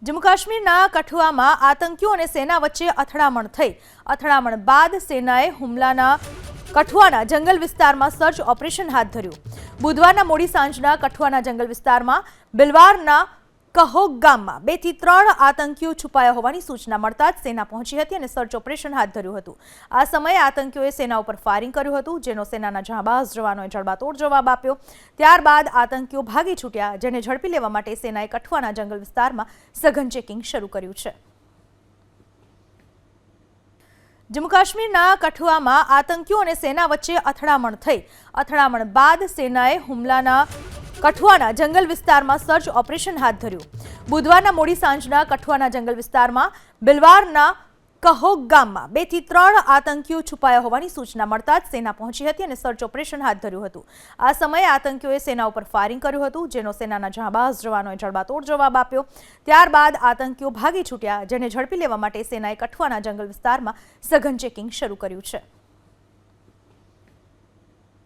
જમ્મુ કાશ્મીરના કઠુઆમાં આતંકીઓ અને સેના વચ્ચે અથડામણ થઈ। અથડામણ બાદ સેનાએ હુમલાના કઠુઆના જંગલ વિસ્તારમાં સર્ચ ઓપરેશન હાથ ધર્યું। બુધવારના મોડી સાંજના કઠુઆના જંગલ વિસ્તારમાં બિલવારના કહોગ ગામમાં 2 થી 3 આતંકીઓ છુપાયા હોવાની સૂચના મળતા જ સેના પહોંચી હતી અને સર્ચ ઓપરેશન હાથ ધર્યું હતું। આ સમયે આતંકીઓએ સેના ઉપર ફાયરિંગ કર્યું હતું, જેનો સેનાના જહાબાજ જવાનોએ જડબાતોડ જવાબ આપ્યો। ત્યારબાદ આતંકીઓ ભાગી છૂટ્યા, જેને ઝડપી લેવા માટે સેનાએ કઠુઆના જંગલ વિસ્તારમાં સઘન ચેકિંગ શરૂ કર્યું છે। જમ્મુ કાશ્મીરના કઠુઆમાં આતંકીઓ અને સેના વચ્ચે અથડામણ થઈ। અથડામણ બાદ સેનાએ હુમલાના કઠુઆના જંગલ વિસ્તારમાં સર્ચ ઓપરેશન હાથ ધર્યું। બુધવારના મોડી સાંજના કઠુઆના જંગલ વિસ્તારમાં બિલવારના કહોગ ગામમાં 2 થી 3 આતંકીઓ છુપાયા હોવાની સૂચના મળતા જ સેના પહોંચી હતી અને સર્ચ ઓપરેશન હાથ ધર્યું હતું। આ સમયે આતંકીઓએ સેના ઉપર ફાયરિંગ કર્યું હતું, જેનો સેનાના જહાબાજ જવાનોએ જડબાતોડ જવાબ આપ્યો। ત્યારબાદ આતંકીઓ ભાગી છૂટ્યા, જેને ઝડપી લેવા માટે સેનાએ કઠુઆના જંગલ વિસ્તારમાં સઘન ચેકિંગ શરૂ કર્યું છે।